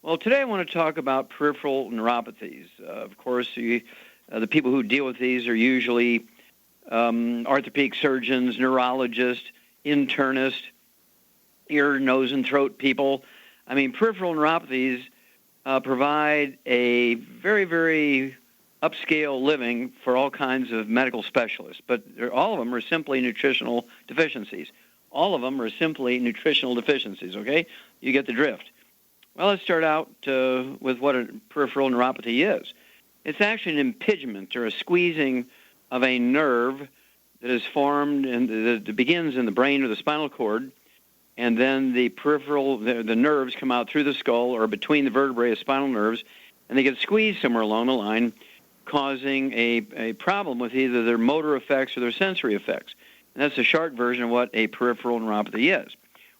Well, today I want to talk about peripheral neuropathies. Of course, the people who deal with these are usually orthopedic surgeons, neurologists, internists, ear, nose, and throat people. I mean, peripheral neuropathies provide a very, very upscale living for all kinds of medical specialists, but all of them are simply nutritional deficiencies. All of them are simply nutritional deficiencies, okay? You get the drift. Well, let's start out with what a peripheral neuropathy is. It's actually an impingement or a squeezing of a nerve that is formed and that begins in the brain or the spinal cord, and then the peripheral, the nerves come out through the skull or between the vertebrae of spinal nerves, and they get squeezed somewhere along the line, causing a problem with either their motor effects or their sensory effects. And that's a short version of what a peripheral neuropathy is.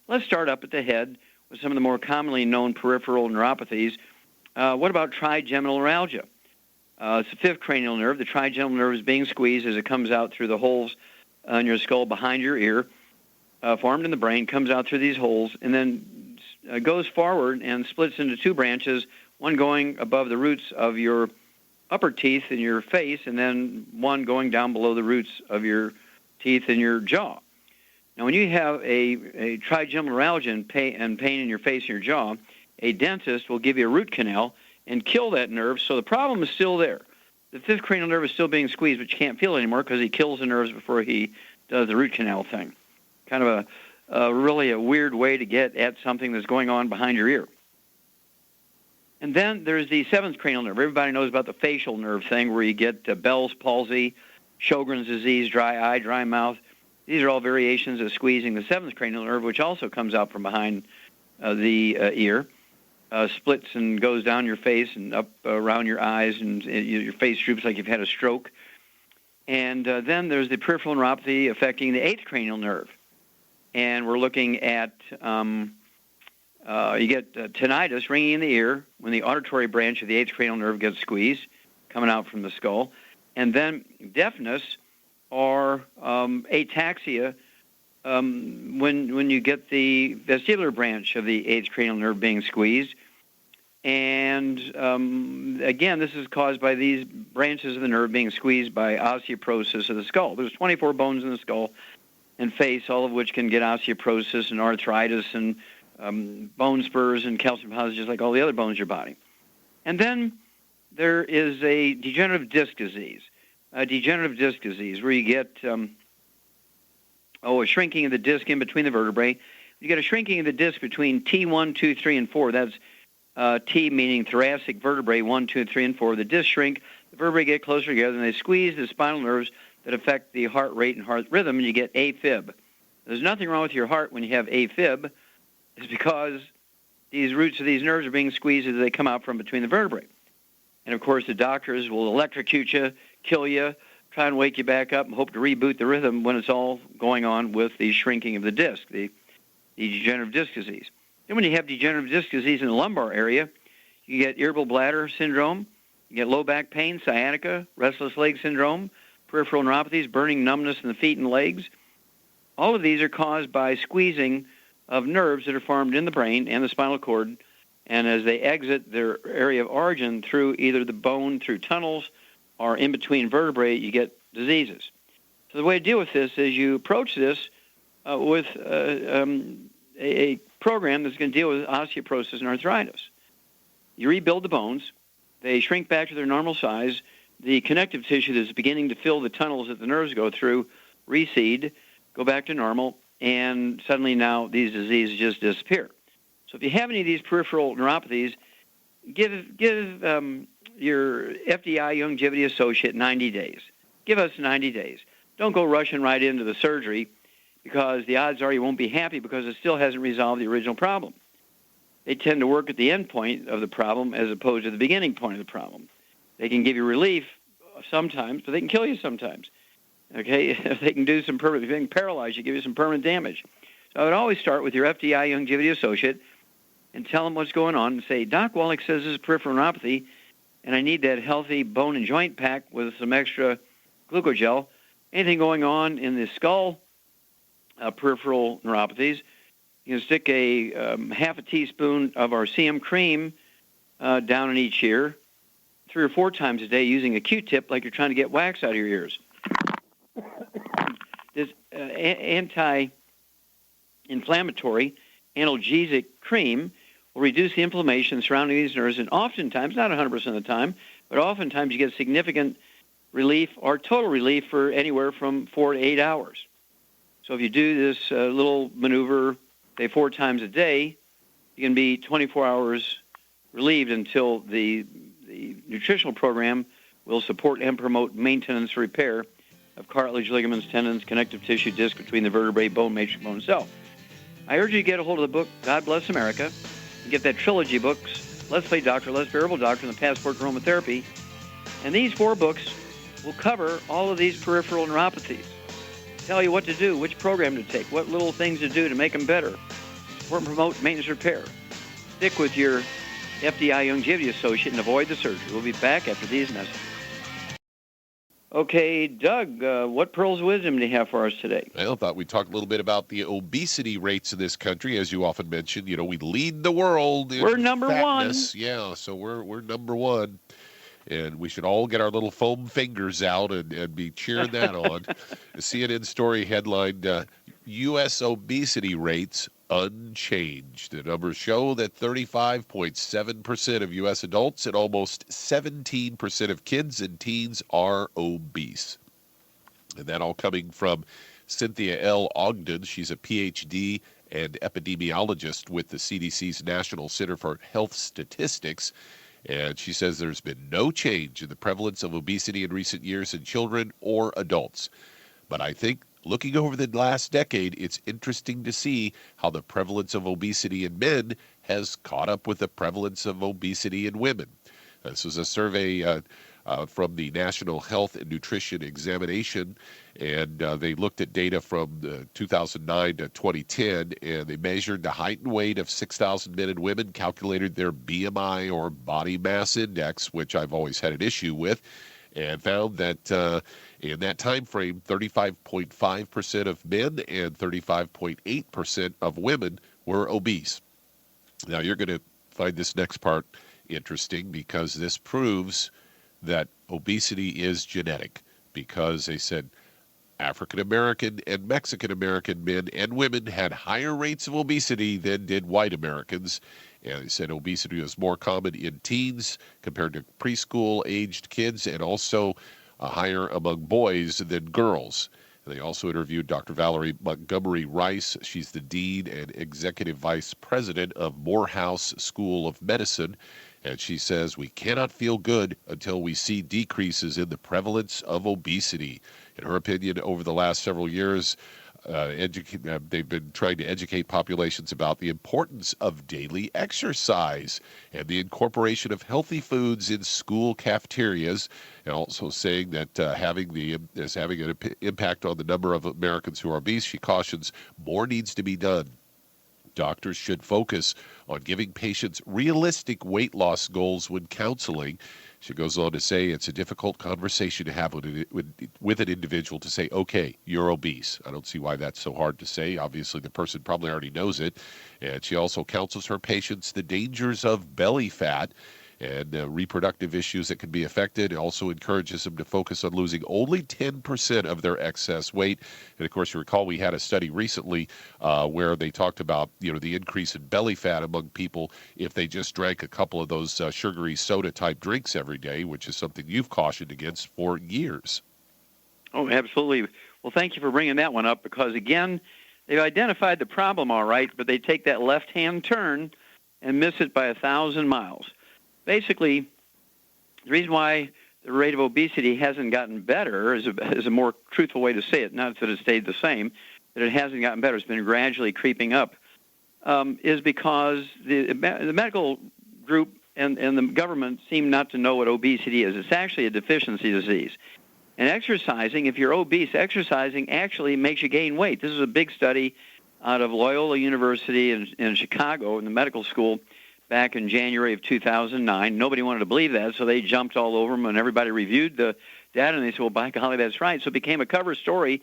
Let's start up at the head with some of the more commonly known peripheral neuropathies. What about trigeminal neuralgia? It's the fifth cranial nerve. The trigeminal nerve is being squeezed as it comes out through the holes in your skull behind your ear, formed in the brain, comes out through these holes, and then goes forward and splits into two branches, one going above the roots of your upper teeth in your face, and then one going down below the roots of your teeth in your jaw. Now, when you have a trigeminal neuralgia and pain in your face and your jaw, a dentist will give you a root canal and kill that nerve, so the problem is still there. The fifth cranial nerve is still being squeezed, but you can't feel it anymore because he kills the nerves before he does the root canal thing. Kind of really a weird way to get at something that's going on behind your ear. And then there's the seventh cranial nerve. Everybody knows about the facial nerve thing where you get Bell's palsy, Sjogren's disease, dry eye, dry mouth. These are all variations of squeezing the seventh cranial nerve, which also comes out from behind the ear, splits and goes down your face and up around your eyes, and your face droops like you've had a stroke. And then there's the peripheral neuropathy affecting the eighth cranial nerve. And we're looking at, you get tinnitus, ringing in the ear, when the auditory branch of the eighth cranial nerve gets squeezed, coming out from the skull. And then deafness or ataxia when you get the vestibular branch of the eighth cranial nerve being squeezed. And again, this is caused by these branches of the nerve being squeezed by osteoporosis of the skull. There's 24 bones in the skull and face, all of which can get osteoporosis and arthritis and bone spurs and calcium deposits, just like all the other bones in your body. And then there is a degenerative disc disease. A degenerative disc disease where you get a shrinking of the disc in between the vertebrae. You get a shrinking of the disc between T1, 2, 3, and 4. That's T meaning thoracic vertebrae 1, 2, 3, and 4. The discs shrink, the vertebrae get closer together, and they squeeze the spinal nerves that affect the heart rate and heart rhythm, and you get AFib. There's nothing wrong with your heart when you have AFib. It's because these roots of these nerves are being squeezed as they come out from between the vertebrae. And, of course, the doctors will electrocute you, kill you, try and wake you back up, and hope to reboot the rhythm when it's all going on with the shrinking of the disc, the degenerative disc disease. Then when you have degenerative disc disease in the lumbar area, you get irritable bladder syndrome, you get low back pain, sciatica, restless leg syndrome, peripheral neuropathies, burning numbness in the feet and legs. All of these are caused by squeezing of nerves that are formed in the brain and the spinal cord, and as they exit their area of origin through either the bone, through tunnels, or in between vertebrae, you get diseases. So the way to deal with this is you approach this with a program that's going to deal with osteoporosis and arthritis. You rebuild the bones. They shrink back to their normal size. The connective tissue that's beginning to fill the tunnels that the nerves go through recede, go back to normal, and suddenly now these diseases just disappear. So if you have any of these peripheral neuropathies, give your FDI Youngevity associate 90 days. Give us 90 days. Don't go rushing right into the surgery because the odds are you won't be happy because it still hasn't resolved the original problem. They tend to work at the end point of the problem as opposed to the beginning point of the problem. They can give you relief sometimes, but they can kill you sometimes. Okay, they can do some permanent, if they can paralyze you, give you some permanent damage. So I would always start with your FDI Youngevity associate and tell them what's going on and say, Doc Wallach says this is peripheral neuropathy, and I need that healthy bone and joint pack with some extra glucogel. Anything going on in the skull, peripheral neuropathies, you can stick a half a teaspoon of our CM cream down in each ear 3 or 4 times a day using a Q-tip like you're trying to get wax out of your ears. This anti-inflammatory analgesic cream will reduce the inflammation surrounding these nerves, and oftentimes, not 100% of the time, but oftentimes you get significant relief or total relief for anywhere from 4 to 8 hours. So if you do this little maneuver, say 4 times a day, you can be 24 hours relieved until the nutritional program will support and promote maintenance repair of cartilage, ligaments, tendons, connective tissue, disc between the vertebrae, bone, matrix, bone, and cell. I urge you to get a hold of the book, God Bless America, and get that trilogy books, Let's Play Doctor, Let's Variable Doctor, and the Passport to Aromatherapy. And these 4 books will cover all of these peripheral neuropathies, tell you what to do, which program to take, what little things to do to make them better, support and promote maintenance repair. Stick with your FDI Longevity Associate and avoid the surgery. We'll be back after these messages. Okay, Doug, what pearls of wisdom do you have for us today? Well, I thought we'd talk a little bit about the obesity rates in this country. As you often mention, we lead the world in We're number fatness. 1. Yeah, so we're number 1. And we should all get our little foam fingers out and be cheering that on. A CNN story headlined, U.S. obesity rates unchanged. The numbers show that 35.7% of U.S. adults and almost 17% of kids and teens are obese. And that all coming from Cynthia L. Ogden. She's a Ph.D. and epidemiologist with the CDC's National Center for Health Statistics. And she says there's been no change in the prevalence of obesity in recent years in children or adults. But I think looking over the last decade, it's interesting to see how the prevalence of obesity in men has caught up with the prevalence of obesity in women. This was a survey from the National Health and Nutrition Examination, and they looked at data from 2009 to 2010, and they measured the height and weight of 6,000 men and women, calculated their BMI or body mass index, which I've always had an issue with, and found that in that time frame, 35.5% of men and 35.8% of women were obese. Now, you're going to find this next part interesting because this proves that obesity is genetic, because they said African American and Mexican American men and women had higher rates of obesity than did white Americans. And they said obesity was more common in teens compared to preschool-aged kids, and also higher among boys than girls. And they also interviewed Dr. Valerie Montgomery Rice. She's the Dean and Executive Vice President of Morehouse School of Medicine. And she says, we cannot feel good until we see decreases in the prevalence of obesity. In her opinion, over the last several years, they've been trying to educate populations about the importance of daily exercise and the incorporation of healthy foods in school cafeterias, and also saying that having an impact on the number of Americans who are obese. She cautions more needs to be done. Doctors should focus on giving patients realistic weight loss goals when counseling. She goes on to say it's a difficult conversation to have with an individual to say, okay, you're obese. I don't see why that's so hard to say. Obviously, the person probably already knows it. And she also counsels her patients the dangers of belly fat and reproductive issues that can be affected. It also encourages them to focus on losing only 10% of their excess weight. And of course, you recall we had a study recently where they talked about the increase in belly fat among people if they just drank a couple of those sugary soda type drinks every day, which is something you've cautioned against for years. Oh, absolutely. Well, thank you for bringing that one up, because again, they've identified the problem all right, but they take that left-hand turn and miss it by 1,000 miles. Basically, the reason why the rate of obesity hasn't gotten better is a more truthful way to say it, not that it stayed the same, that it hasn't gotten better, it's been gradually creeping up, is because the medical group and the government seem not to know what obesity is. It's actually a deficiency disease. And exercising, if you're obese, exercising actually makes you gain weight. This is a big study out of Loyola University in Chicago in the medical school back in January of 2009. Nobody wanted to believe that, so they jumped all over them, and everybody reviewed the data, and they said, well, by golly, that's right. So it became a cover story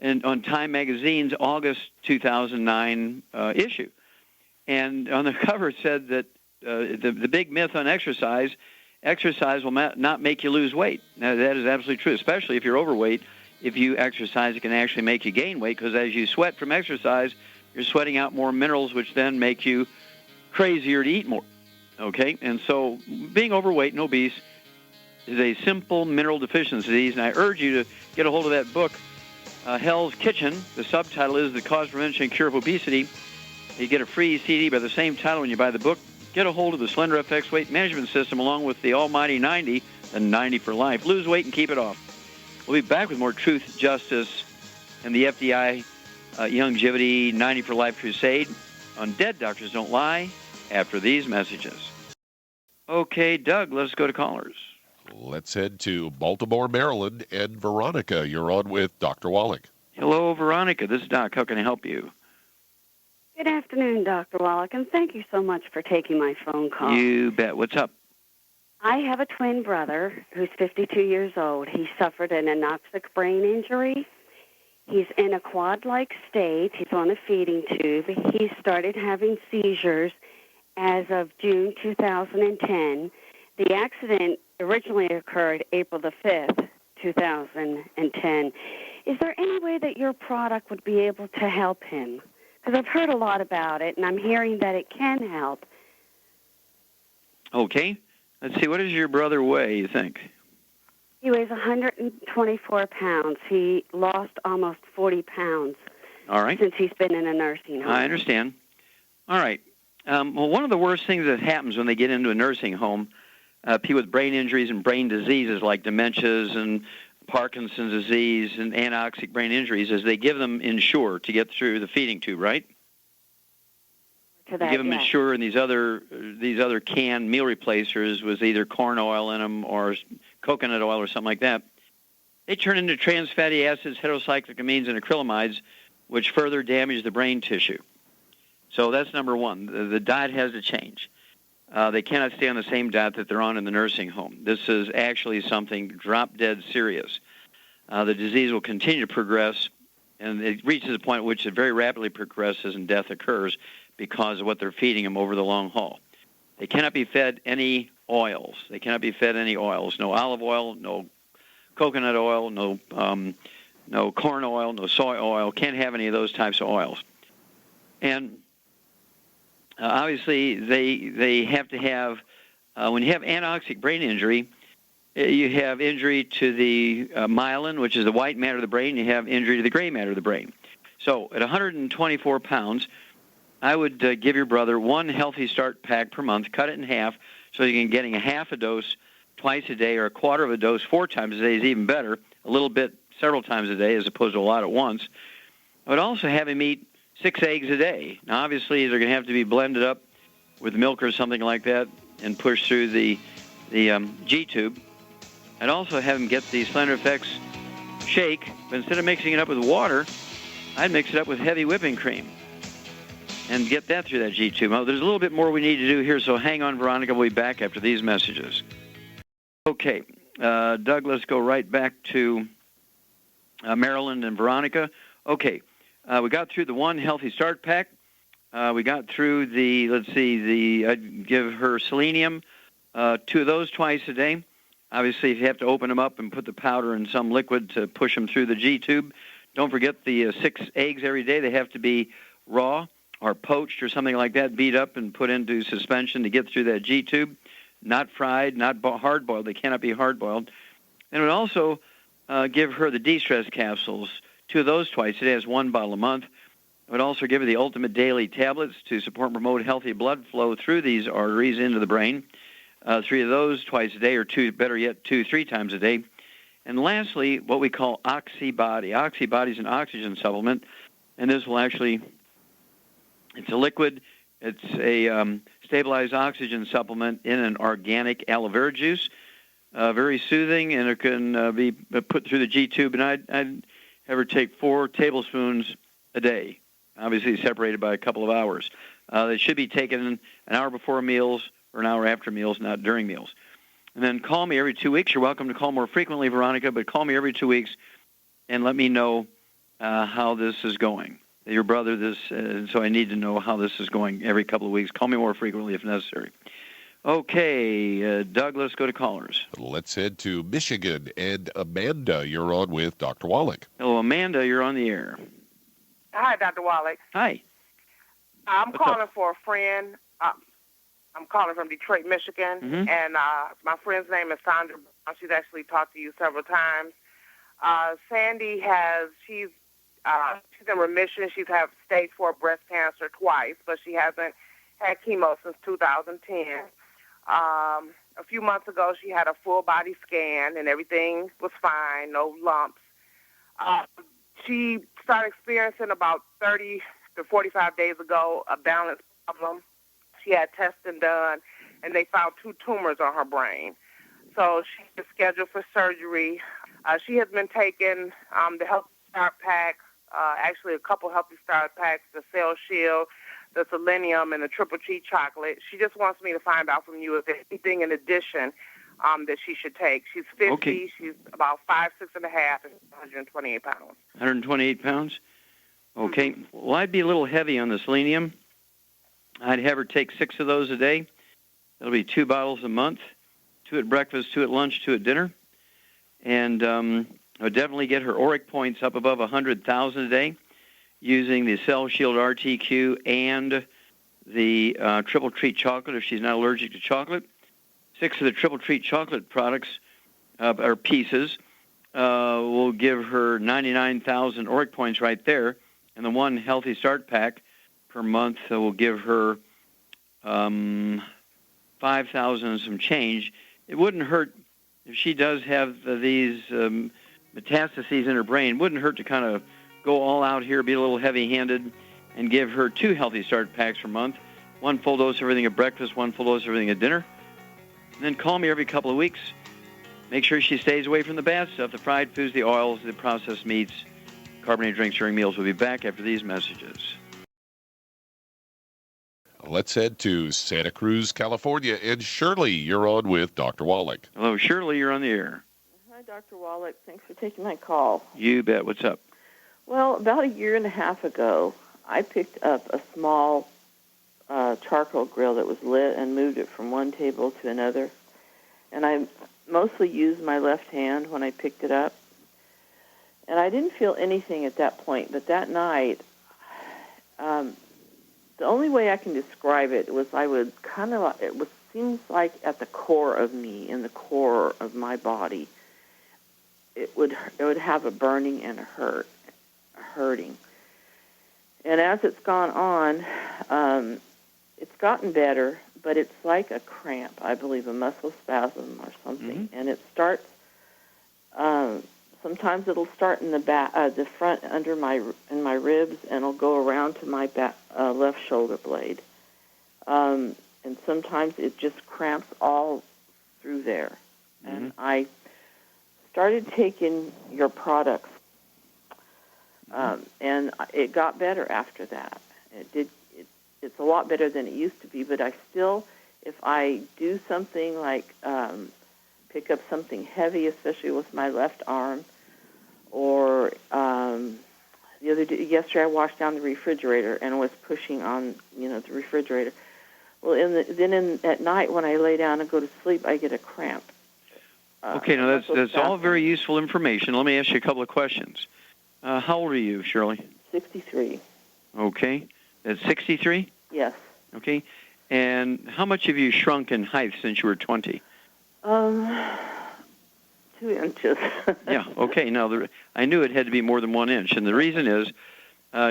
on Time Magazine's August 2009 issue. And on the cover it said that the big myth on exercise will not make you lose weight. Now, that is absolutely true, especially if you're overweight. If you exercise, it can actually make you gain weight because as you sweat from exercise, you're sweating out more minerals, which then make you crazier to eat more. Okay? And so being overweight and obese is a simple mineral deficiency disease, and I urge you to get a hold of that book, Hell's Kitchen. The subtitle is The Cause, Prevention, and Cure of Obesity. You get a free CD by the same title when you buy the book. Get a hold of the Slender FX Weight Management System along with the Almighty 90, the 90 for life. Lose weight and keep it off. We'll be back with more truth, justice, and the FDI Longevity 90 for Life Crusade on Dead Doctors Don't Lie after these messages. Okay, Doug, let's go to callers. Let's head to Baltimore, Maryland, and Veronica. You're on with Dr. Wallach. Hello, Veronica. This is Doc. How can I help you? Good afternoon, Dr. Wallach, and thank you so much for taking my phone call. You bet. What's up? I have a twin brother who's 52 years old. He suffered an anoxic brain injury. He's in a quad-like state. He's on a feeding tube. He started having seizures as of June 2010. The accident originally occurred April the 5th, 2010. Is there any way that your product would be able to help him? Because I've heard a lot about it, and I'm hearing that it can help. Okay. Let's see. What does your brother weigh, you think? He weighs 124 pounds. He lost almost 40 pounds All right. since he's been in a nursing home. I understand. All right. Well, one of the worst things that happens when they get into a nursing home, people with brain injuries and brain diseases like dementias and Parkinson's disease and anoxic brain injuries, is they give them Ensure to get through the feeding tube, right? To that, They give them yes. Ensure and these other canned meal replacers with either corn oil in them or coconut oil or something like that. They turn into trans fatty acids, heterocyclic and acrylamides, which further damage the brain tissue. So that's number one. The diet has to change. They cannot stay on the same diet that they're on in the nursing home. This is actually something drop-dead serious. The disease will continue to progress, and it reaches a point at which it very rapidly progresses and death occurs because of what they're feeding them over the long haul. They cannot be fed any oils. No olive oil, no coconut oil, no corn oil, no soy oil. Can't have any of those types of oils. And obviously, they have to have, when you have anoxic brain injury, you have injury to the myelin, which is the white matter of the brain. You have injury to the gray matter of the brain. So at 124 pounds, I would give your brother one Healthy Start pack per month, cut it in half, so you can getting a half a dose twice a day or a quarter of a dose 4 times a day is even better, a little bit several times a day as opposed to a lot at once. I would also have him eat 6 eggs a day. Now, obviously, they're going to have to be blended up with milk or something like that and pushed through the G-tube. I'd also have him get the Slender FX shake, but instead of mixing it up with water, I'd mix it up with heavy whipping cream and get that through that G-tube. Now, there's a little bit more we need to do here, so hang on, Veronica. We'll be back after these messages. Okay, Doug, let's go right back to Maryland and Veronica. Okay, we got through the one Healthy Start pack. We got through I'd give her selenium, 2 of those twice a day. Obviously, if you have to open them up and put the powder in some liquid to push them through the G-tube, don't forget the 6 eggs every day. They have to be raw or poached or something like that, beat up and put into suspension to get through that G-tube. Not fried, not hard-boiled. They cannot be hard-boiled. And would also give her the de-stress capsules, 2 of those twice a day, as 1 bottle a month. I would also give her the Ultimate Daily tablets to support and promote healthy blood flow through these arteries into the brain. 3 of those twice a day, or 2, better yet, 2, 3 times a day. And lastly, what we call OxyBody. OxyBody is an oxygen supplement, and this will actually, it's a liquid. It's a stabilized oxygen supplement in an organic aloe vera juice. Very soothing, and it can be put through the G-tube. And I'd have her take 4 tablespoons a day, obviously separated by a couple of hours. They should be taken an hour before meals or an hour after meals, not during meals. And then call me every 2 weeks. You're welcome to call more frequently, Veronica, but call me every 2 weeks and let me know how this is going. Your brother, so I need to know how this is going every couple of weeks. Call me more frequently if necessary. Okay, Doug, let's go to callers. Let's head to Michigan. And Amanda, you're on with Dr. Wallach. Hello, Amanda, you're on the air. Hi, Dr. Wallach. Hi. I'm What's calling up? for a friend. I'm calling from Detroit, Michigan, Mhm. and my friend's name is Sandra Brown. She's actually talked to you several times. Sandy she's in remission. She's had stage 4 breast cancer twice, but she hasn't had chemo since 2010. A few months ago, she had a full body scan, and everything was fine, no lumps. She started experiencing about 30 to 45 days ago a balance problem. She had testing done, and they found 2 tumors on her brain. So she was scheduled for surgery. She has been taking the Healthy Start Pack, actually a couple Healthy Start Packs, the Cell Shield, the Selenium, and the Triple T chocolate. She just wants me to find out from you if there's anything in addition that she should take. She's 50. Okay. She's about 5'6.5", and 128 pounds. 128 pounds? Okay. Well, I'd be a little heavy on the selenium. I'd have her take 6 of those a day. That'll be 2 bottles a month, 2 at breakfast, 2 at lunch, 2 at dinner. And I would definitely get her auric points up above 100,000 a day using the Cell Shield RTQ and the Triple Treat chocolate if she's not allergic to chocolate. 6 of the Triple Treat chocolate products or pieces will give her 99,000 auric points right there. And the 1 Healthy Start Pack per month will give her 5,000 and some change. It wouldn't hurt if she does have these metastases in her brain. It wouldn't hurt to kind of go all out here, be a little heavy-handed, and give her 2 Healthy Start Packs per month, 1 full dose of everything at breakfast, 1 full dose of everything at dinner. And then call me every couple of weeks. Make sure she stays away from the bad stuff, the fried foods, the oils, the processed meats, carbonated drinks during meals. We'll be back after these messages. Let's head to Santa Cruz, California. And Shirley, you're on with Dr. Wallach. Hello, Shirley, you're on the air. Hi, Dr. Wallach. Thanks for taking my call. You bet. What's up? Well, about a year and a half ago, I picked up a small charcoal grill that was lit and moved it from one table to another. And I mostly used my left hand when I picked it up. And I didn't feel anything at that point. But that night, the only way I can describe it was I would seems like at the core of me, in the core of my body, it would have a burning and a hurting. And as it's gone on, it's gotten better, but it's like a cramp, I believe, a muscle spasm or something. Mm-hmm. And it starts, sometimes it'll start in the back, the front in my ribs, and it'll go around to my back, left shoulder blade. And sometimes it just cramps all through there. Mm-hmm. And I started taking your products, and it got better after that. It's a lot better than it used to be, but I still, if I do something like pick up something heavy, especially with my left arm, or yesterday I washed down the refrigerator and was pushing on, the refrigerator. Well, at night when I lay down and go to sleep, I get a cramp. Okay, now that's all very useful information. Let me ask you a couple of questions. How old are you, Shirley? 63. Okay. At 63? Yes. Okay. And how much have you shrunk in height since you were 20? 2 inches. Yeah, okay. Now, I knew it had to be more than 1 inch, and the reason is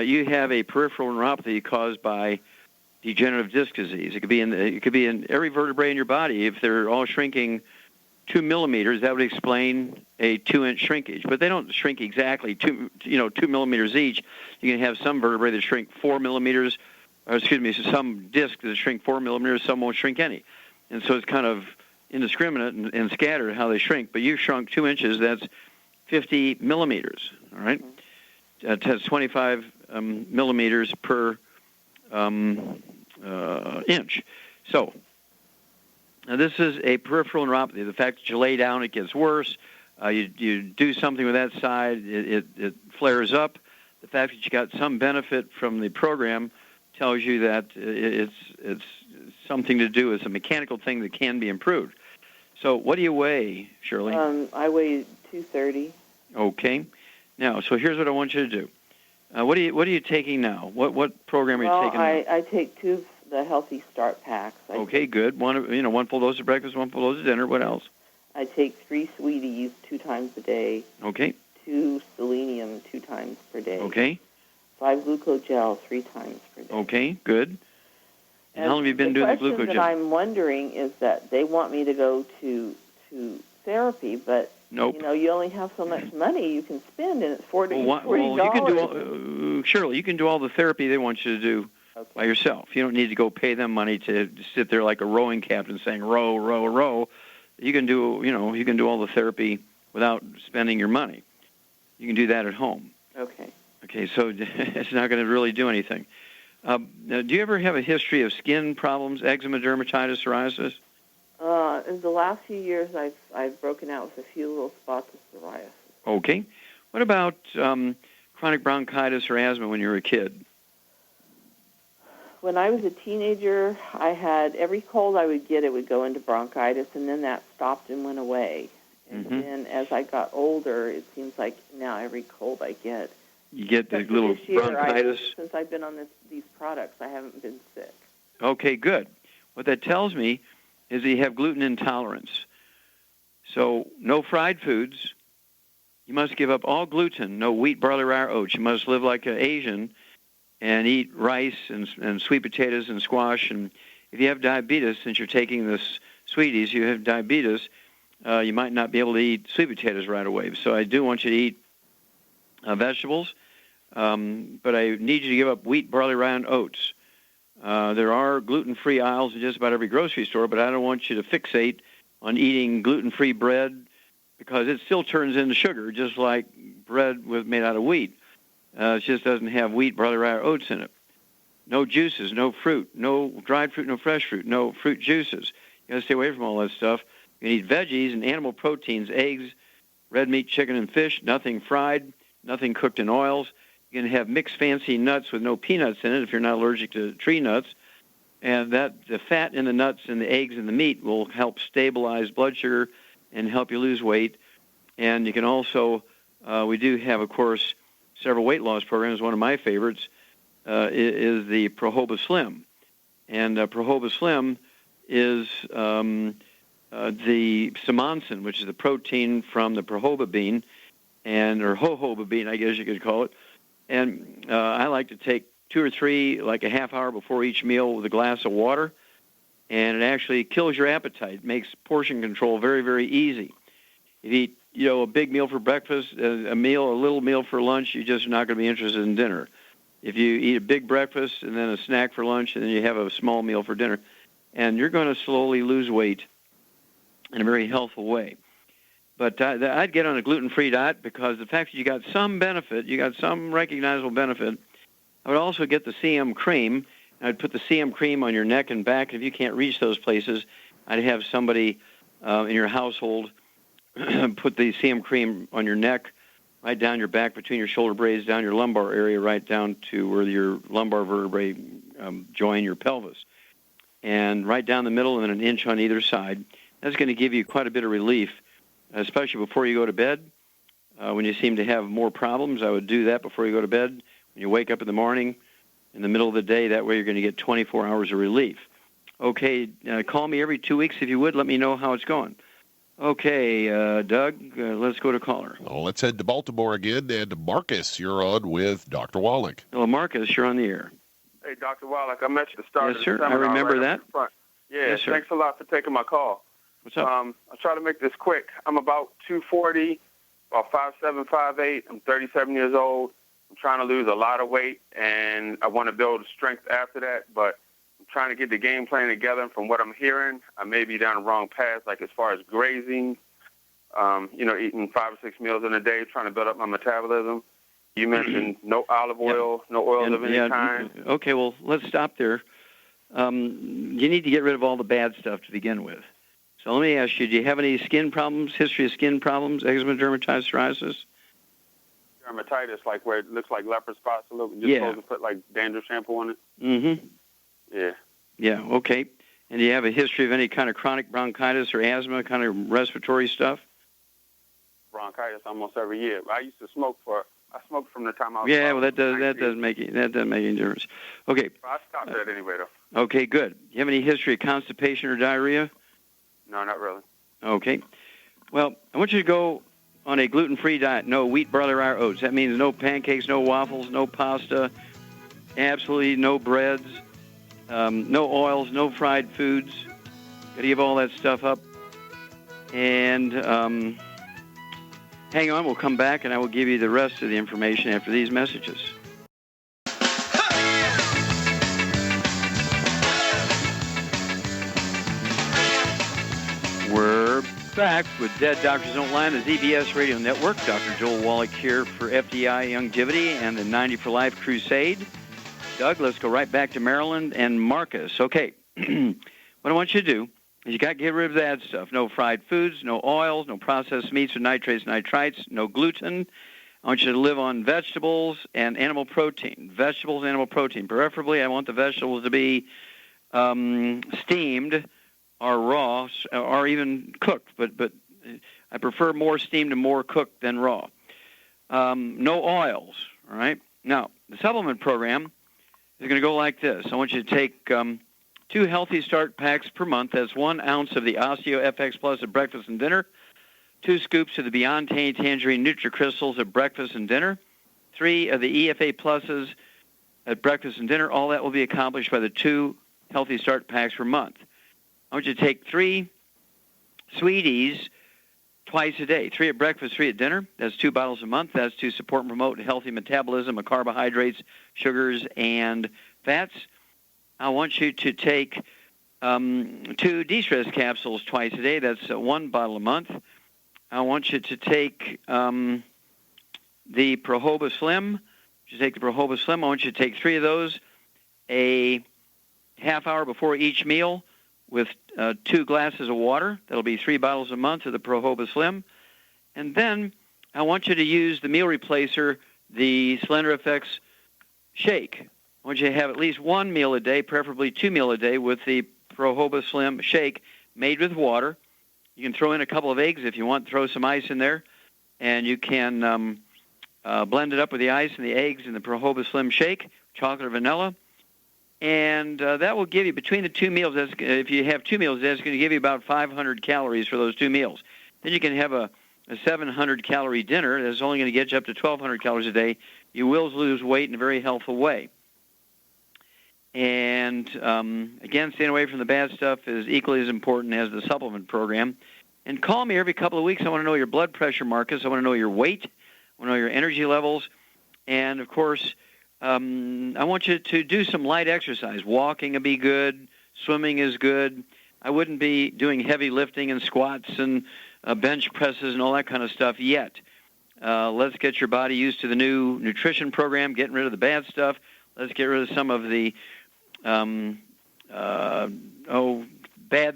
you have a peripheral neuropathy caused by degenerative disc disease. It could be in every vertebrae in your body. If they're all shrinking 2 millimeters, that would explain a 2-inch shrinkage. But they don't shrink exactly 2 millimeters each. You can have some vertebrae that shrink 4 millimeters, some discs that shrink 4 millimeters, some won't shrink any. And so it's kind of indiscriminate and scattered how they shrink. But you've shrunk 2 inches, that's 50 millimeters, all right? That's 25 millimeters per inch. So now this is a peripheral neuropathy. The fact that you lay down, it gets worse. You do something with that side, it flares up. The fact that you got some benefit from the program tells you that it's something to do. It's a mechanical thing that can be improved. So what do you weigh, Shirley? I weigh 230. Okay. Now, so here's what I want you to do. What are you taking now? What program are you taking now? I take 2 of the Healthy Start packs. Okay, good. One full dose of breakfast, one full dose of dinner. What else? I take 3 Sweeties 2 times a day. Okay. 2 Selenium 2 times per day. Okay. 5 Glucogel 3 times per day. Okay, good. And how long have you been doing the question Glucogel? that I'm wondering is that they want me to go to therapy, but Nope. you only have so much money you can spend, and it's $40. Well, you can do Shirley, you can do all the therapy they want you to do by yourself. You don't need to go pay them money to sit there like a rowing captain saying row, row, row. You can do all the therapy without spending your money. You can do that at home. Okay. Okay, so it's not going to really do anything. Now, do you ever have a history of skin problems, eczema, dermatitis, psoriasis? In the last few years, I've broken out with a few little spots of psoriasis. Okay. What about chronic bronchitis or asthma when you were a kid? When I was a teenager, I had every cold I would get, it would go into bronchitis, and then that stopped and went away. And then as I got older, it seems like now every cold I get. You get the little this year, bronchitis? Since I've been on these products, I haven't been sick. Okay, good. What that tells me is that you have gluten intolerance. So no fried foods. You must give up all gluten, no wheat, barley, rye, or oats. You must live like an Asian and eat rice and sweet potatoes and squash. And if you have diabetes, since you're taking this Sweeties, you have diabetes, you might not be able to eat sweet potatoes right away. So I do want you to eat vegetables, but I need you to give up wheat, barley, rye, and oats. There are gluten-free aisles in just about every grocery store, but I don't want you to fixate on eating gluten-free bread because it still turns into sugar, just like bread made out of wheat. It just doesn't have wheat, barley, rye, or oats in it. No juices, no fruit, no dried fruit, no fresh fruit, no fruit juices. You got to stay away from all that stuff. You can eat veggies and animal proteins, eggs, red meat, chicken, and fish, nothing fried, nothing cooked in oils. You can have mixed fancy nuts with no peanuts in it if you're not allergic to tree nuts. And the fat in the nuts and the eggs and the meat will help stabilize blood sugar and help you lose weight. And you can also, we do have, of course, several weight loss programs. One of my favorites is the Prohoba Slim. And Prohoba Slim is the simonsin, which is the protein from the Prohoba bean, or jojoba bean, I guess you could call it. And I like to take 2 or 3, like a half hour before each meal with a glass of water, and it actually kills your appetite. It makes portion control very, very easy. If you eat, a big meal for breakfast, a little meal for lunch, you're just not going to be interested in dinner. If you eat a big breakfast and then a snack for lunch and then you have a small meal for dinner, and you're going to slowly lose weight in a very healthful way. But I'd get on a gluten-free diet because the fact that you got some benefit, you got some recognizable benefit. I would also get the CM cream. I'd put the CM cream on your neck and back. If you can't reach those places, I'd have somebody in your household put the CM cream on your neck, right down your back, between your shoulder blades, down your lumbar area, right down to where your lumbar vertebrae join your pelvis, and right down the middle and an inch on either side. That's going to give you quite a bit of relief, especially before you go to bed. When you seem to have more problems, I would do that before you go to bed. When you wake up in the morning, in the middle of the day, that way you're going to get 24 hours of relief. Okay, call me every 2 weeks if you would. Let me know how it's going. Okay, Doug, let's go to caller. Well, let's head to Baltimore again. And Marcus, you're on with Dr. Wallach. Hello, Marcus, you're on the air. Hey, Dr. Wallach, I met you at the start Yes, of sir. the seminar. I remember right that. up in front. Yeah, Yes, sir. Thanks a lot for taking my call. What's up? I'll try to make this quick. I'm about 240, about 5'7", 5'8". I'm 37 years old. I'm trying to lose a lot of weight, and I want to build strength after that, but I'm trying to get the game plan together. And from what I'm hearing, I may be down the wrong path, like as far as grazing, eating 5 or 6 meals in a day, trying to build up my metabolism. You mentioned no olive oil, no oils of any kind. Okay, well, let's stop there. You need to get rid of all the bad stuff to begin with. So let me ask you, do you have any skin problems, history of skin problems, eczema, dermatitis, psoriasis? Dermatitis, like where it looks like leopard spots a little bit. Just supposed to put like dandruff shampoo on it. Mm-hmm. Yeah. Yeah, okay. And do you have a history of any kind of chronic bronchitis or asthma, kind of respiratory stuff? Bronchitis almost every year. I used to smoke from the time I was. Yeah, well, that doesn't make any difference. Okay. I stopped that anyway, though. Okay, good. Do you have any history of constipation or diarrhea? No, not really. Okay. Well, I want you to go on a gluten-free diet. No wheat, barley, rye, or oats. That means no pancakes, no waffles, no pasta, absolutely no breads, no oils, no fried foods. Got to give all that stuff up. And hang on, we'll come back, and I will give you the rest of the information after these messages. We're back with Dead Doctors Don't Lie on the ZBS Radio Network. Dr. Joel Wallach here for FDI Longevity and the 90 for Life Crusade. Doug, let's go right back to Maryland and Marcus. Okay, what I want you to do is you got to get rid of that stuff. No fried foods, no oils, no processed meats or nitrates, nitrites, no gluten. I want you to live on vegetables and animal protein. Vegetables and animal protein. Preferably, I want the vegetables to be steamed or raw or even cooked, but I prefer more steamed and more cooked than raw. No oils, all right? Now, the supplement program is going to go like this. I want you to take 2 Healthy Start packs per month. That's 1 ounce of the Osteo FX Plus at breakfast and dinner, 2 scoops of the Beyond Tangerine NutriCrystals at breakfast and dinner, 3 of the EFA Pluses at breakfast and dinner. All that will be accomplished by the 2 Healthy Start packs per month. I want you to take 3 Sweeties twice a day, 3 at breakfast, 3 at dinner. That's 2 bottles a month. That's to support and promote healthy metabolism of carbohydrates, sugars, and fats. I want you to take 2 de-stress capsules twice a day. That's 1 bottle a month. I want you to take the Prohoba Slim. I want you to take 3 of those a half hour before each meal with 2 glasses of water. That'll be 3 bottles a month of the Prohoba Slim. And then I want you to use the meal replacer, the Slender FX Shake. I want you to have at least 1 meal a day, preferably 2 meals a day, with the Prohoba Slim Shake made with water. You can throw in a couple of eggs if you want, throw some ice in there, and you can blend it up with the ice and the eggs and the Prohoba Slim Shake, chocolate or vanilla. And that will give you, between the 2 meals, if you have 2 meals, that's going to give you about 500 calories for those 2 meals. Then you can have a 700-calorie dinner that's only going to get you up to 1,200 calories a day. You will lose weight in a very healthful way. And, again, staying away from the bad stuff is equally as important as the supplement program. And call me every couple of weeks. I want to know your blood pressure, Marcus. I want to know your weight. I want to know your energy levels. And, of course, I want you to do some light exercise. Walking will be good. Swimming is good. I wouldn't be doing heavy lifting and squats and bench presses and all that kind of stuff yet. Let's get your body used to the new nutrition program, getting rid of the bad stuff. Let's get rid of some of the bad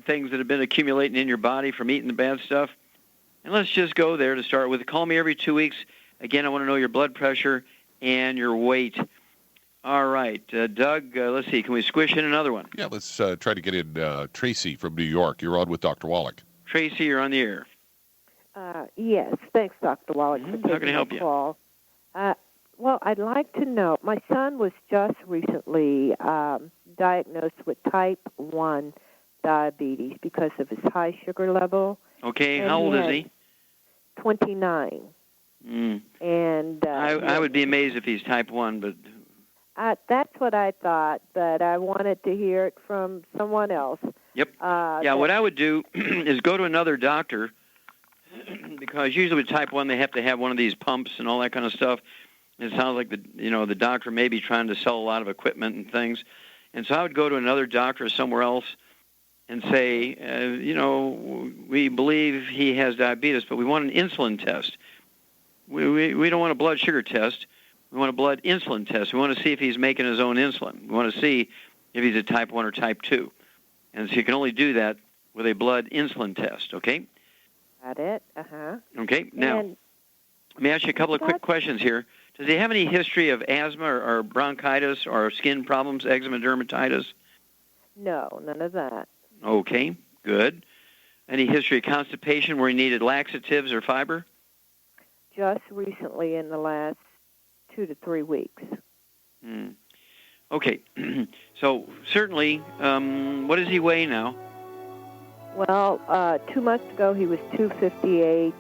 things that have been accumulating in your body from eating the bad stuff. And let's just go there to start with. Call me every 2 weeks. Again, I want to know your blood pressure and your weight. All right, Doug, let's see. Can we squish in another one? Yeah, let's try to get in Tracy from New York. You're on with Dr. Wallach. Tracy, you're on the air. Yes, thanks, Dr. Wallach, for taking How can I help you? call. Well, I'd like to know, my son was just recently diagnosed with type 1 diabetes because of his high sugar level. Okay, how old is he? 29. And I would be amazed if he's type 1, but... that's what I thought, but I wanted to hear it from someone else. Yep. What I would do is go to another doctor, because usually with type 1 they have to have one of these pumps and all that kind of stuff. It sounds like the doctor may be trying to sell a lot of equipment and things. And so I would go to another doctor somewhere else and say, we believe he has diabetes, but we want an insulin test. We don't want a blood sugar test. We want a blood insulin test. We want to see if he's making his own insulin. We want to see if he's a type 1 or type 2. And so you can only do that with a blood insulin test, okay? Got it. Uh-huh. Okay. Now, let me ask you a couple of quick questions here. Does he have any history of asthma or bronchitis or skin problems, eczema, dermatitis? No, none of that. Okay, good. Any history of constipation where he needed laxatives or fiber? Just recently in the last 2 to 3 weeks. Okay, so certainly, what does he weigh now? Well, 2 months ago he was 258.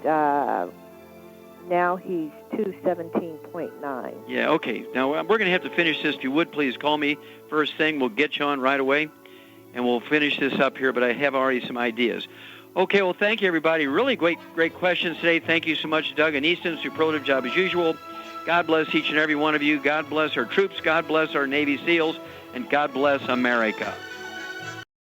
Now he's 217.9. Yeah, okay. Now, we're going to have to finish this. If you would, please call me first thing. We'll get you on right away, and we'll finish this up here, but I have already some ideas. Okay, well, thank you, everybody. Really great questions today. Thank you so much, Doug and Easton. Superlative job as usual. God bless each and every one of you. God bless our troops. God bless our Navy SEALs. And God bless America.